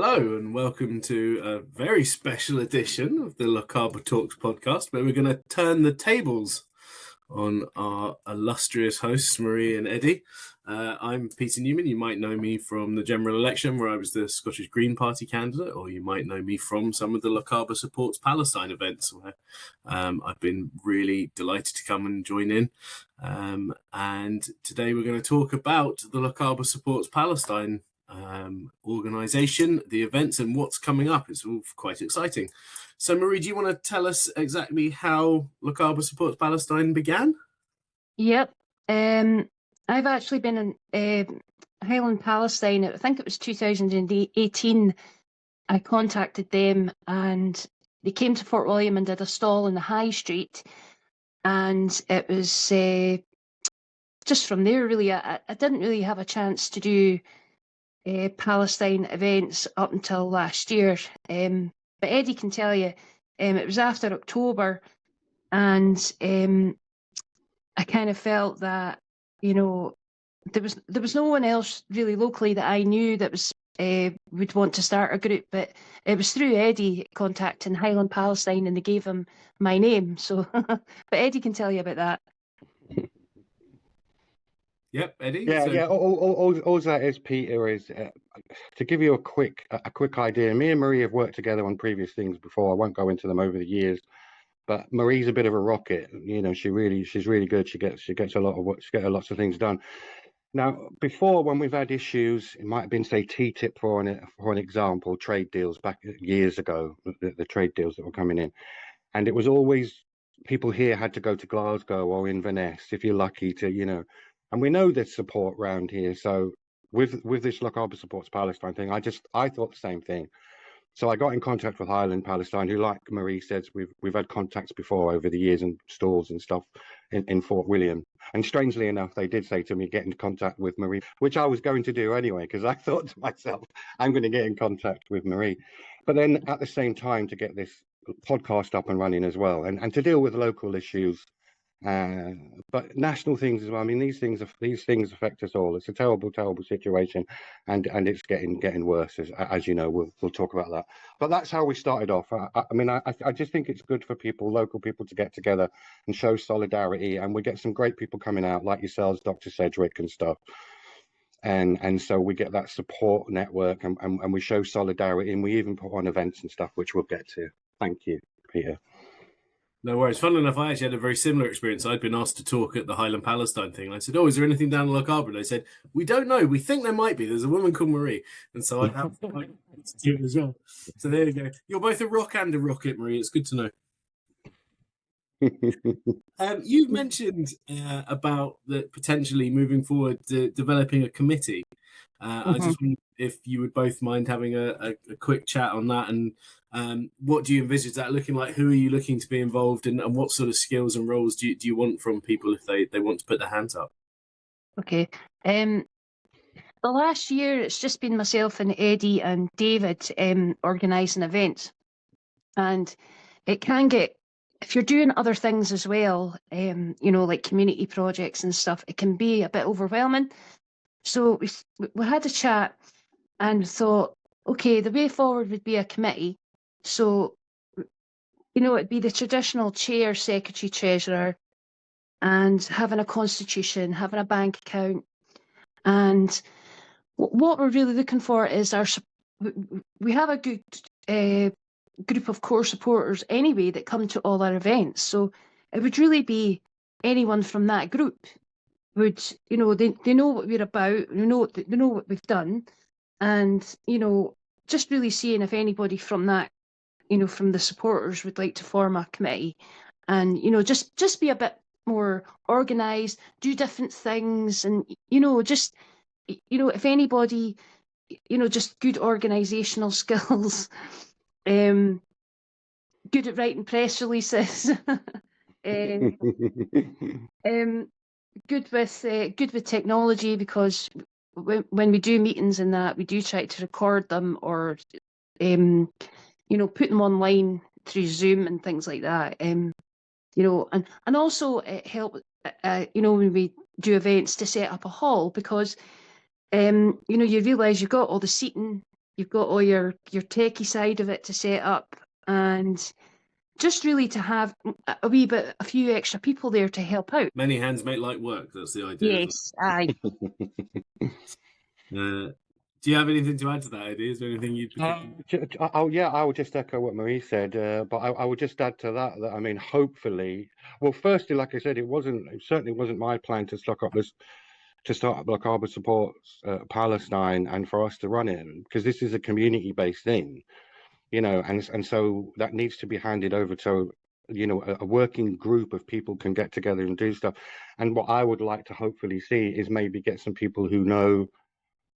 Hello and welcome to a very special edition of the Lochaber Talks podcast, where we're going to turn the tables on our illustrious hosts, Marie and Eddie. I'm Peter Newman. You might know me from the general election where I was the Scottish Green Party candidate, or you might know me from some of the Lochaber Supports Palestine events where I've been really delighted to come and join in. And today we're going to talk about the Lochaber Supports Palestine organisation, the events and what's coming up. It's all quite exciting. So Marie, do you want to tell us exactly how Lochaber Supports Palestine began? Yep. I've actually been in Highland Palestine. I think it was 2018. I contacted them and they came to Fort William and did a stall in the High Street. And it was just from there, really. I didn't really have a chance to do Palestine events up until last year. But Eddie can tell you, it was after October, and I kind of felt that, you know, there was no one else really locally that I knew that was would want to start a group, but it was through Eddie contacting Highland Palestine, and they gave him my name. So, but Eddie can tell you about that. Yep, Eddie. Yeah. All that is, Peter, is to give you a quick idea. Me and Marie have worked together on previous things before. I won't go into them over the years, but Marie's a bit of a rocket. You know, she's really good. She gets a lot of work. She gets lots of things done. Now, before, when we've had issues, it might have been, say, TTIP for an example, trade deals back years ago, the trade deals that were coming in, and it was always people here had to go to Glasgow or Inverness if you're lucky to, you know. And we know there's support around here. So with this Lochaber Supports Palestine thing, I thought the same thing. So I got in contact with Highland Palestine, who, like Marie says, we've had contacts before over the years and stalls and stuff in Fort William. And strangely enough, they did say to me, get in contact with Marie, which I was going to do anyway, because I thought to myself, I'm going to get in contact with Marie. But then at the same time, to get this podcast up and running as well, and to deal with local issues, but national things as well. I mean, these things affect us all. It's a terrible situation, and it's getting worse, as you know. We'll talk about that. But that's how we started off. I just think it's good for local people, to get together and show solidarity, and we get some great people coming out like yourselves, Dr. Sedgwick and stuff. And so we get that support network, and we show solidarity, and we even put on events and stuff, which we'll get to. Thank you, Peter. No worries. Funnily enough, I actually had a very similar experience. I'd been asked to talk at the Highland Palestine thing. And I said, "Oh, is there anything down in Lochaber?" And they said, "We don't know. We think there might be. There's a woman called Marie." And so I have to do it as well. So there you go. You're both a rock and a rocket, Marie. It's good to know. You've mentioned about potentially moving forward, developing a committee. I just wondered if you would both mind having a quick chat on that, and what do you envisage that looking like? Who are you looking to be involved in, and what sort of skills and roles do you want from people if they want to put their hands up? Okay. The last year, it's just been myself and Eddie and David organising events, and it can get, if you're doing other things as well, like community projects and stuff, it can be a bit overwhelming. So we had a chat and thought, okay, the way forward would be a committee. So, it'd be the traditional chair, secretary, treasurer, and having a constitution, having a bank account. And what we're really looking for is we have a good group of core supporters anyway that come to all our events. So it would really be anyone from that group would, they know what we're about, they know what we've done, and just really seeing if anybody from that, from the supporters would like to form a committee, and just be a bit more organised, do different things, and just if anybody, just good organisational skills, good at writing press releases. Good with technology, because when we do meetings and that, we do try to record them or put them online through Zoom and things like that. And also it helps when we do events to set up a hall, because you realise you've got all the seating, you've got all your techie side of it to set up, and just really to have a few extra people there to help out. Many hands make light work. That's the idea. Yes, aye. Do you have anything to add to that, Eddie? Is there anything you'd particularly... I would just echo what Marie said, but I would just add to that I mean, hopefully, well, firstly, like I said, it certainly wasn't my plan to start up Lochaber Supports Palestine and for us to run it, because this is a community-based thing, you know, and so that needs to be handed over to, you know, a working group of people can get together and do stuff. And what I would like to hopefully see is maybe get some people who know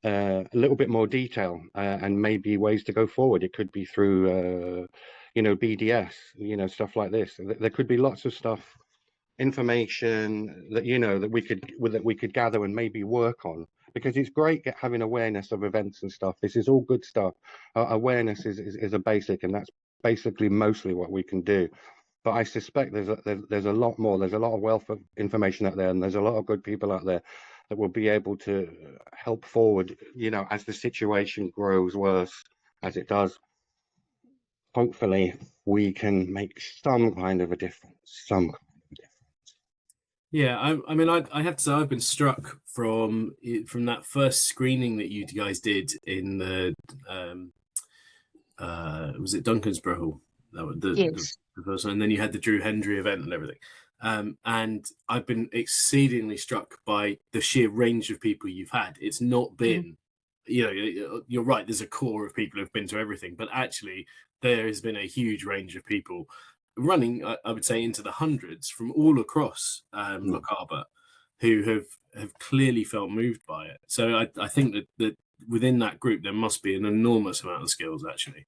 a little bit more detail and maybe ways to go forward. It could be through, you know, BDS, you know, stuff like this. There could be lots of stuff, information that, you know, that we could gather and maybe work on, because it's great having awareness of events and stuff. This is all good stuff. Awareness is a basic, and that's basically mostly what we can do. But I suspect there's a lot more. There's a lot of wealth of information out there, and there's a lot of good people out there that will be able to help forward, you know, as the situation grows worse, as it does. Hopefully, we can make some kind of a difference. Yeah, I mean, I have to say, I've been struck from that first screening that you guys did in the was it Duncansborough Hall? That was Yes. the first one, and then you had the Drew Hendry event and everything. And I've been exceedingly struck by the sheer range of people you've had. It's not been, you know, you're right, there's a core of people who've been to everything, but actually there has been a huge range of people running, I would say, into the hundreds from all across Lochaber, who have clearly felt moved by it. So I think that within that group there must be an enormous amount of skills, actually.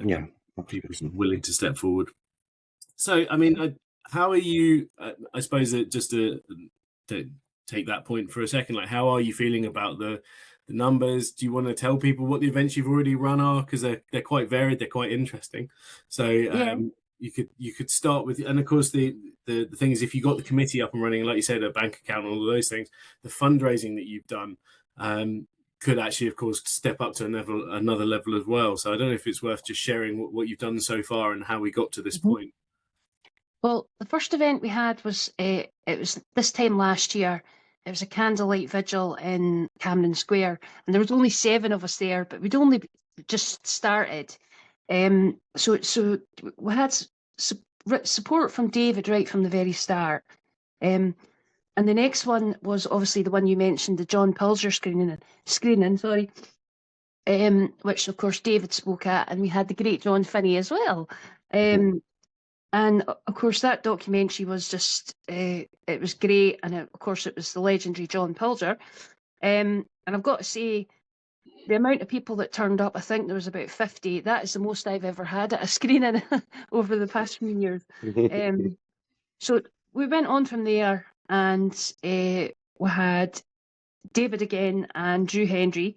Yeah, people willing to step forward. So I mean, how are you? I suppose that just to take that point for a second, like, how are you feeling about the numbers? Do you want to tell people what the events you've already run are, because they're quite varied, they're quite interesting. So you could start with, and of course the thing is, if you got the committee up and running, like you said, a bank account, all of those things, the fundraising that you've done could actually, of course, step up to another level as well. So I don't know if it's worth just sharing what you've done so far and how we got to this point. Well, the first event we had was it was this time last year. It was a candlelight vigil in Camden Square, and there was only 7 of us there, but we'd only just started. So we had support from David right from the very start. And the next one was obviously the one you mentioned, the John Pilger screening, sorry. Which of course David spoke at, and we had the great John Finney as well. And of course, that documentary was just, it was great. And of course, it was the legendary John Pilger. And I've got to say, the amount of people that turned up, I think there was about 50. That is the most I've ever had at a screening over the past few years. So we went on from there, and we had David again and Drew Hendry.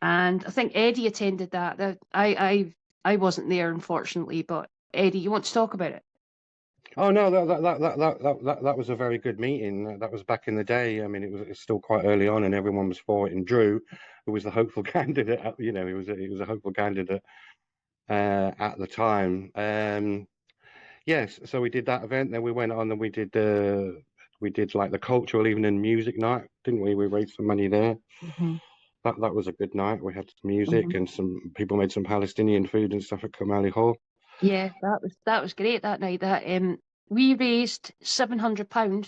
And I think Eddie attended that. I wasn't there, unfortunately, but Eddie, you want to talk about it? Oh no, that was a very good meeting. That was back in the day. I mean, it's still quite early on, and everyone was for it. And Drew, who was the hopeful candidate, you know, he was a hopeful candidate at the time. Yes, so we did that event. Then we went on and we did like the cultural evening music night, didn't we? We raised some money there. That was a good night. We had some music and some people made some Palestinian food and stuff at Kamali Hall. Yeah, that was great that night. That we raised £700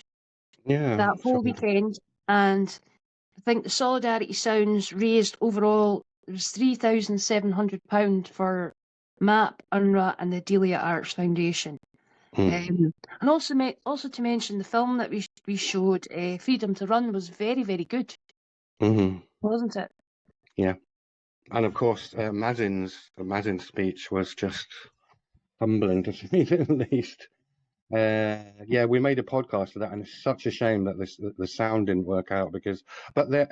that whole weekend, and I think the Solidarity Sounds raised overall, it was £3,700 for MAP, UNRWA, and the Delia Arts Foundation. And also to mention, the film that we showed, Freedom to Run, was very, very good, wasn't it? Yeah, and of course Mazin's speech was just humbling, to say the least. Yeah, we made a podcast of that, and it's such a shame that the sound didn't work out, but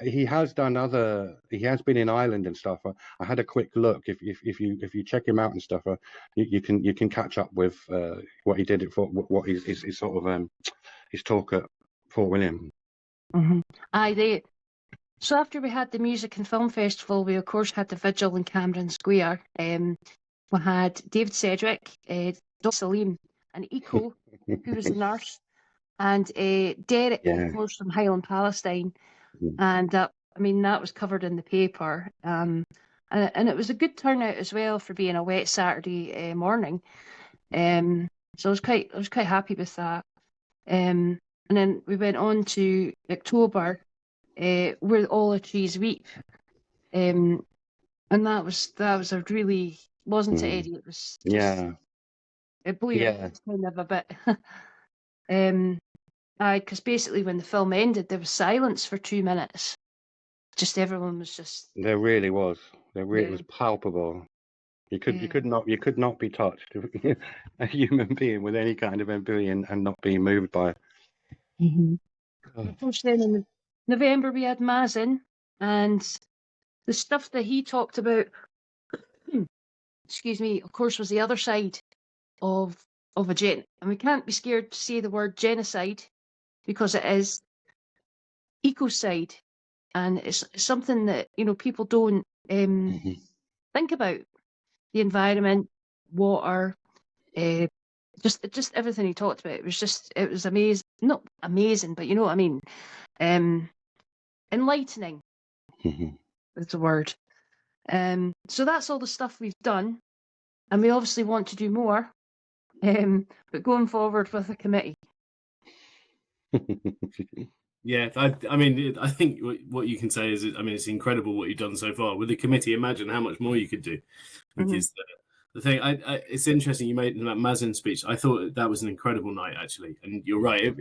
he has been in Ireland and stuff. I had a quick look. If you check him out and stuff, you can catch up with what he did for what his sort of his talk at Fort William. Aye, So after we had the music and film festival, we of course had the vigil in Cameron Square. We had David Sedgwick, Dr. Salim, and Eco, who was a nurse, and Derek, of Yeah. course, from Highland Palestine. Mm. And I mean, that was covered in the paper. And it was a good turnout as well for being a wet Saturday morning. So I was quite happy with that. And then we went on to October, where all the trees weep. And that was a really, wasn't it, Eddie? It was just, Yeah. it blew your head kind of a bit. Because basically when the film ended, there was silence for 2 minutes. Just everyone was just, There really was. It was yeah, palpable. You yeah. could not be touched. A human being with any kind of empathy and not being moved by it. Of course, then in November we had Mazin, and the stuff that he talked about, excuse me, of course, was the other side of a and we can't be scared to say the word genocide because it is ecocide, and it's something that people don't think about. The environment, water, uh, just everything he talked about. It was amazing, not amazing, but you know what I mean. Enlightening is the word. So that's all the stuff we've done, and we obviously want to do more. But going forward with the committee. Yeah, I mean, I think what you can say is, I mean, it's incredible what you've done so far with the committee. Imagine how much more you could do, which is the thing. It's interesting you made that Mazen speech. I thought that was an incredible night, actually. And you're right.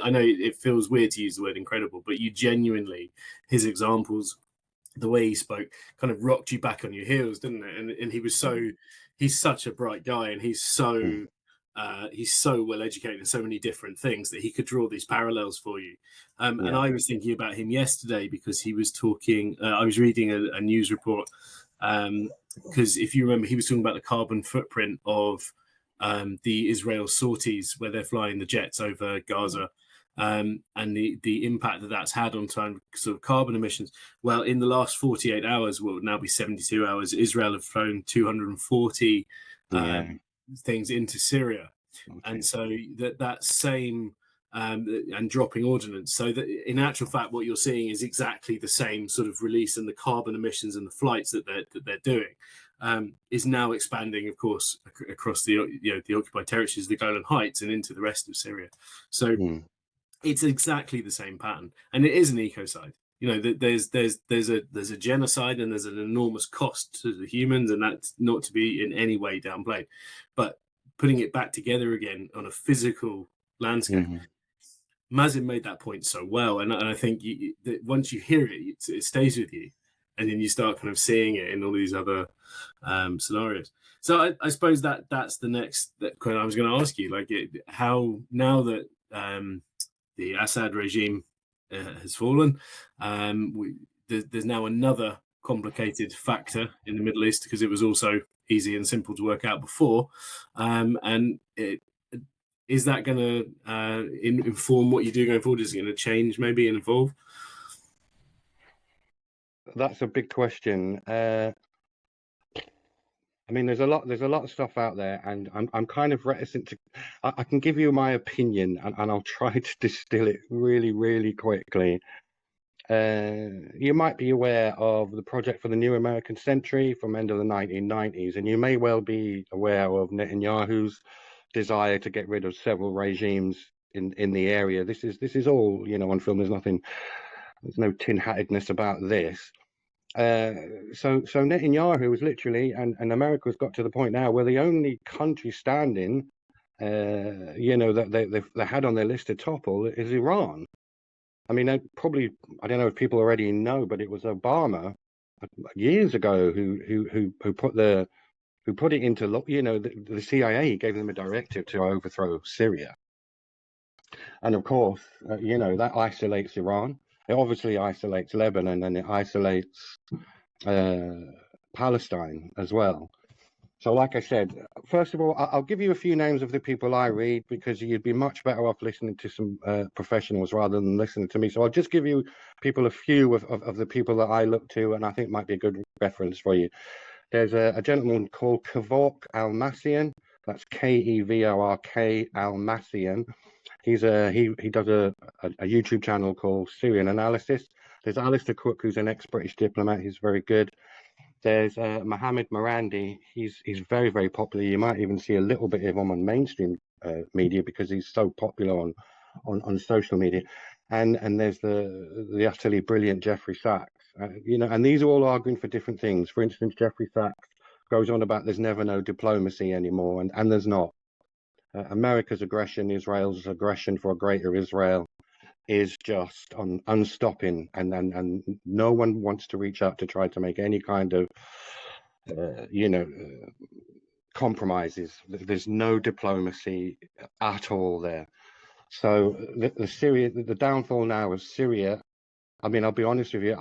I know it feels weird to use the word incredible, but you genuinely, his examples, the way he spoke, kind of rocked you back on your heels, didn't it? And he was he's such a bright guy, and he's so well educated in so many different things that he could draw these parallels for you. And I was thinking about him yesterday because he was talking. I was reading a news report because if you remember, he was talking about the carbon footprint of the Israel sorties where they're flying the jets over Gaza. And the impact that that's had on sort of carbon emissions. Well, in the last 48 hours, will now be 72 hours, Israel have flown 240 things into Syria. Okay. And so that same and dropping ordnance. So that in actual fact, what you're seeing is exactly the same sort of release and the carbon emissions and the flights that they're doing. Is now expanding, of course, across the occupied territories, the Golan Heights, and into the rest of Syria. So it's exactly the same pattern, and it is an ecocide. There's a genocide, and there's an enormous cost to the humans, and that's not to be in any way downplayed. But putting it back together again on a physical landscape, Mazin made that point so well, and I think that once you hear it, it stays with you, and then you start kind of seeing it in all these other scenarios. So I suppose that's the next that I was going to ask you, like how now that the Assad regime has fallen. There's now another complicated factor in the Middle East because it was also easy and simple to work out before. Is that going to inform what you do going forward? Is it going to change maybe and evolve? That's a big question. I mean, there's a lot of stuff out there, and I'm kind of reticent to. I can give you my opinion, and I'll try to distill it really, really quickly. You might be aware of the Project for the New American Century from end of the 1990s, and you may well be aware of Netanyahu's desire to get rid of several regimes in the area. This is all on film. There's no tin-hattedness about this. So Netanyahu was literally, and America's got to the point now where the only country standing, that they had on their list to topple is Iran. I mean, I don't know if people already know, but it was Obama years ago who put it into the CIA gave them a directive to overthrow Syria, and of course, that isolates Iran. It obviously isolates Lebanon, and it isolates Palestine as well. So, like I said, first of all, I'll give you a few names of the people I read, because you'd be much better off listening to some professionals rather than listening to me. So I'll just give you a few of the people that I look to and I think might be a good reference for you. There's a gentleman called Kevork Almassian. That's Kevork Almassian. He does a YouTube channel called Syrian Analysis. There's Alistair Cook, who's an ex-British diplomat. He's very good. There's Mohammed Marandi. He's very, very popular. You might even see a little bit of him on mainstream media because he's so popular on social media. And there's the utterly brilliant Jeffrey Sachs. And these are all arguing for different things. For instance, Jeffrey Sachs goes on about there's never no diplomacy anymore, and there's not. America's aggression, Israel's aggression for a greater Israel, is just unstopping, and no one wants to reach out to try to make any kind of compromises. There's no diplomacy at all there. So the downfall now of Syria, I mean, I'll be honest with you,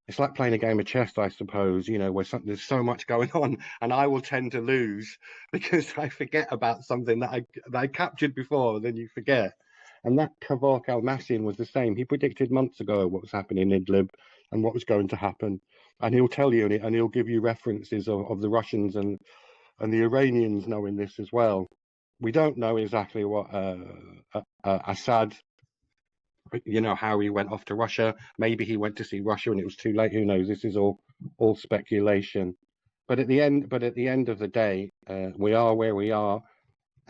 it's like playing a game of chess, I suppose, where there's so much going on, and I will tend to lose because I forget about something that I captured before, and then you forget. And that Kevork Almassian was the same. He predicted months ago what was happening in Idlib and what was going to happen. And he'll tell you, and he'll give you references of the Russians and the Iranians knowing this as well. We don't know exactly what Assad, how he went off to Russia. Maybe he went to see Russia and it was too late. Who knows? This is all speculation. But at the end of the day, we are where we are.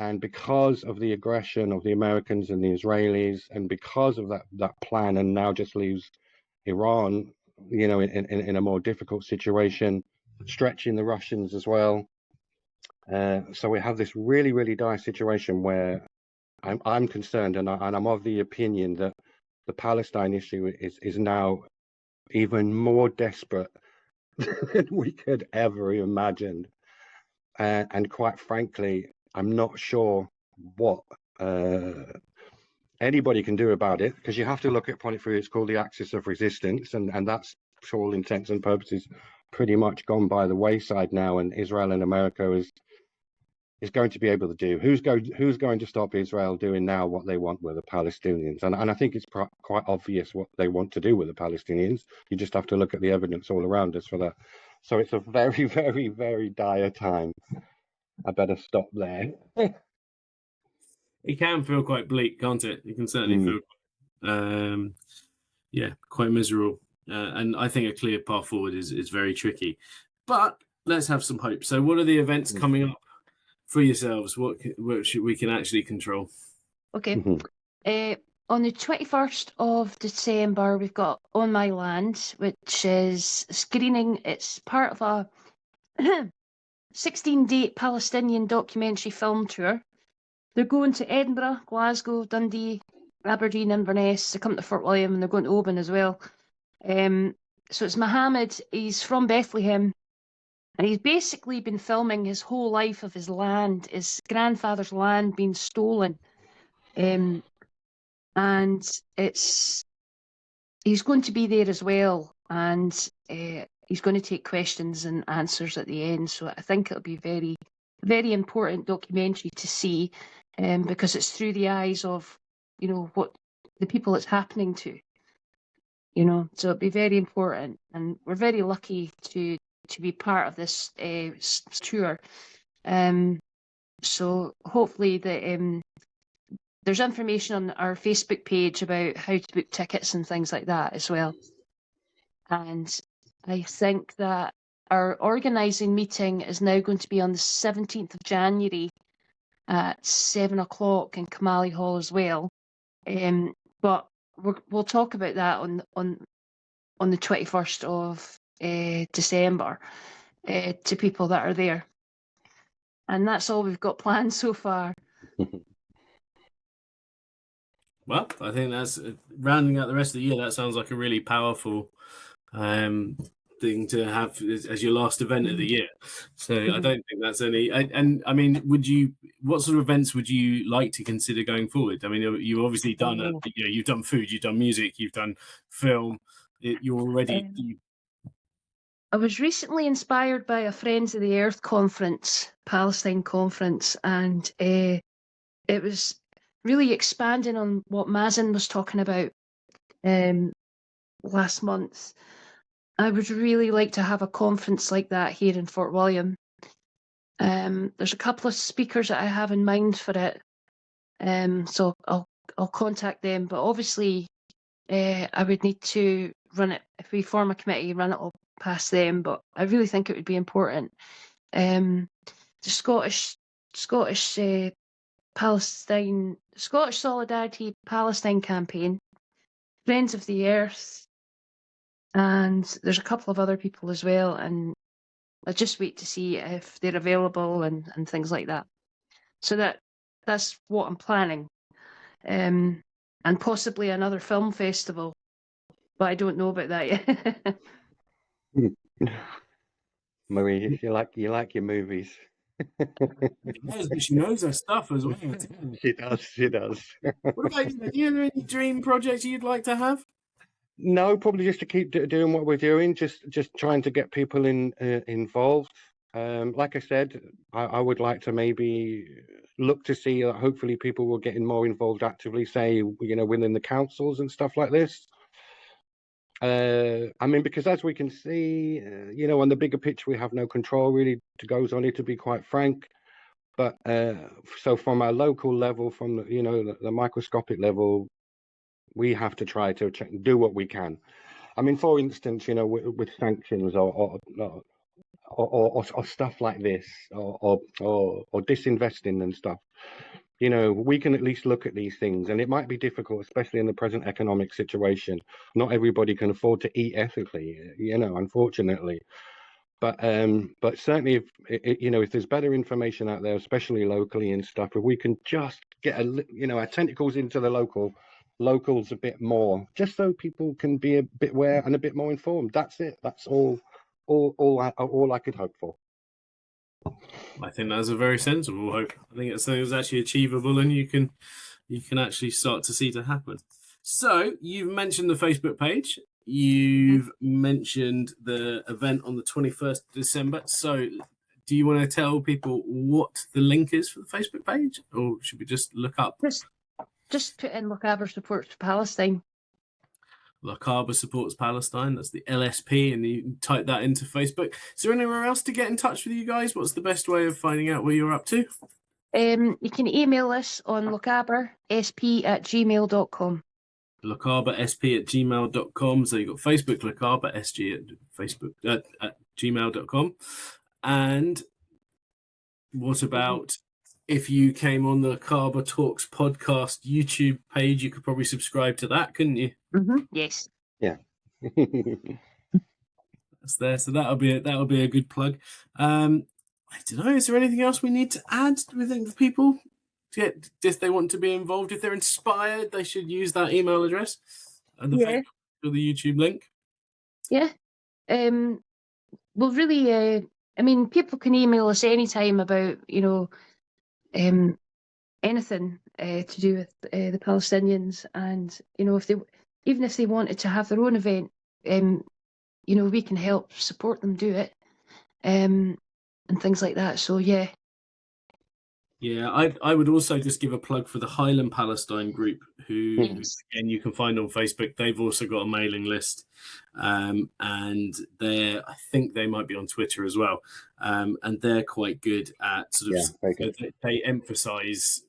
And because of the aggression of the Americans and the Israelis, and because of that plan, and now just leaves Iran, in a more difficult situation, stretching the Russians as well. So we have this really, really dire situation where I'm concerned, and I'm of the opinion that the Palestine issue is now even more desperate than we could ever imagine. And quite frankly, I'm not sure what anybody can do about it, because you have to look upon it through, it's called the axis of resistance, and that's, for all intents and purposes, pretty much gone by the wayside now, and Israel and America is going to be able to do. Who's going to stop Israel doing now what they want with the Palestinians? And I think it's quite obvious what they want to do with the Palestinians. You just have to look at the evidence all around us for that. So it's a very, very, very dire time. I better stop there. It can feel quite bleak, can't it? It can certainly feel, quite miserable. And I think a clear path forward is very tricky. But let's have some hope. So, what are the events coming up for yourselves? What we can actually control? Okay. On the 21st of December, we've got On My Land, which is screening. It's part of a 16-day Palestinian documentary film tour. They're going to Edinburgh, Glasgow, Dundee, Aberdeen, Inverness. They come to Fort William, and they're going to Oban as well. So it's Mohammed. He's from Bethlehem, and he's basically been filming his whole life of his land, his grandfather's land being stolen. And he's going to be there as well, and he's going to take questions and answers at the end. So I think it'll be very, very important documentary to see, because it's through the eyes of, what the people it's happening to. So it'll be very important, and we're very lucky to be part of this tour. So hopefully there's information on our Facebook page about how to book tickets and things like that as well. And I think that our organising meeting is now going to be on the 17th of January at 7 o'clock in Kamali Hall as well. But we'll talk about that on the 21st of December to people that are there. And that's all we've got planned so far. Well, I think that's rounding out the rest of the year. That sounds like a really powerful thing to have as your last event of the year. So I don't think that's any. And I mean, what sort of events would you like to consider going forward? I mean, you've obviously done you've done food, you've done music, you've done film. You're already I was recently inspired by a Friends of the Earth conference, Palestine conference, and it was really expanding on what Mazen was talking about last month. I would really like to have a conference like that here in Fort William. There's a couple of speakers that I have in mind for it, so I'll contact them. But obviously, I would need to run it, if we form a committee, run it all past them. But I really think it would be important. The Scottish Palestine, Scottish Solidarity Palestine campaign, Friends of the Earth, and there's a couple of other people as well. And I just wait to see if they're available and things like that. So that's what I'm planning. And possibly another film festival, but I don't know about that yet. Marie, you like your movies. She knows her stuff as well. She does. She does. What about you? Do you have any dream projects you'd like to have? No, probably just to keep doing what we're doing, just trying to get people involved. Like I said, I would like to maybe look to see that hopefully people will getting more involved actively, say, within the councils and stuff like this. I mean, because as we can see, on the bigger picture, we have no control really to goes on it, to be quite frank. But so from a local level, from the microscopic level, we have to try to do what we can. I mean, for instance, with sanctions or stuff like this, or disinvesting and stuff, we can at least look at these things. And it might be difficult, especially in the present economic situation. Not everybody can afford to eat ethically, unfortunately. But certainly, if there's better information out there, especially locally and stuff, if we can just get our tentacles into the locals a bit more, just so people can be a bit aware and a bit more informed. That's it. That's all I could hope for. I think that's a very sensible hope. I think it's something that's actually achievable, and you can actually start to see to happen. So you've mentioned the Facebook page. You've mentioned the event on the 21st of December. So do you want to tell people what the link is for the Facebook page, or should we just look up? Just put in Lochaber Supports Palestine. Lochaber Supports Palestine. That's the LSP, and you type that into Facebook. Is there anywhere else to get in touch with you guys? What's the best way of finding out what you're up to? You can email us on lochabersp@gmail.com. lochabersp@gmail.com. So you've got Facebook, lochabersg at Facebook at gmail.com. And what about if you came on the Lochaber Talks podcast YouTube page? You could probably subscribe to that, couldn't you? Yes. Yeah. That's there. So that'll be a good plug. I don't know. Is there anything else we need to add? Do we think for people to get, if they want to be involved, if they're inspired, they should use that email address and the Facebook or the YouTube link? Yeah. Well, really, I mean, people can email us anytime about, anything to do with the Palestinians, and if they wanted to have their own event, we can help support them do it, and things like that. So yeah. Yeah, I would also just give a plug for the Highland Palestine group, who again you can find on Facebook. They've also got a mailing list, and I think they might be on Twitter as well. And they're quite good at they emphasize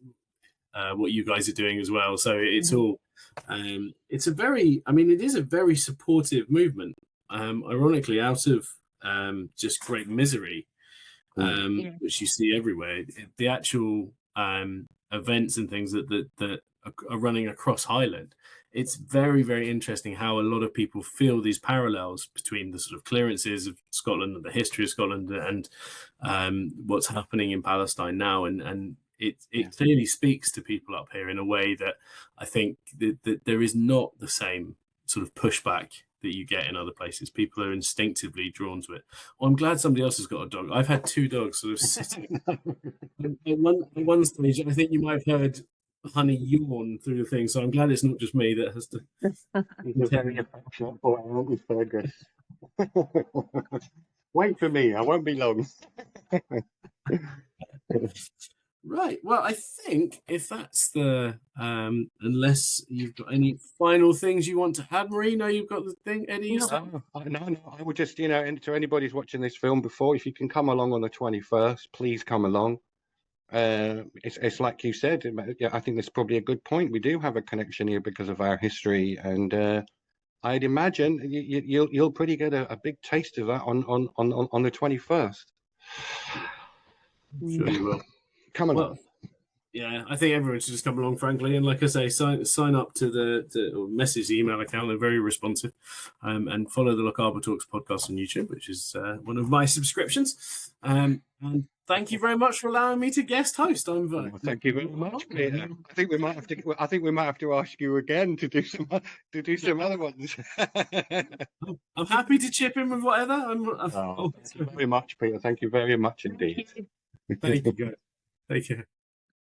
what you guys are doing as well. So it's all it is a very supportive movement. Ironically, out of just great misery. Which you see everywhere. The actual events and things that are running across Highland, it's very, very interesting how a lot of people feel these parallels between the sort of clearances of Scotland and the history of Scotland and what's happening in Palestine now, and it clearly speaks to people up here in a way that I think that there is not the same sort of pushback that you get in other places. People are instinctively drawn to it. Well, I'm glad somebody else has got a dog. I've had two dogs sort of sitting. At one stage, I think you might have heard honey yawn through the thing. So I'm glad it's not just me that has to. You're very affectionate boy, aren't you, Fergus? Wait for me, I won't be long. Right. Well, I think if that's the unless you've got any final things you want to add, Marie. No, you've got the thing, Eddie. No, I would just, and to anybody who's watching this film before, if you can come along on the 21st, please come along. It's like you said. I think that's probably a good point. We do have a connection here because of our history, and I'd imagine you'll pretty get a big taste of that on the 21st. I'm sure you will. Come along. Well, yeah, I think everyone should just come along, frankly, and like I say, sign up to the message the email account. They're very responsive, and follow the Lochaber Talks podcast on YouTube, which is one of my subscriptions. And thank you very much for allowing me to guest host. Thank you very much, Peter. I think we might have to ask you again to do some other ones. I'm happy to chip in with whatever. Thank you very much, Peter. Thank you very much indeed. Thank you, guys. Take care.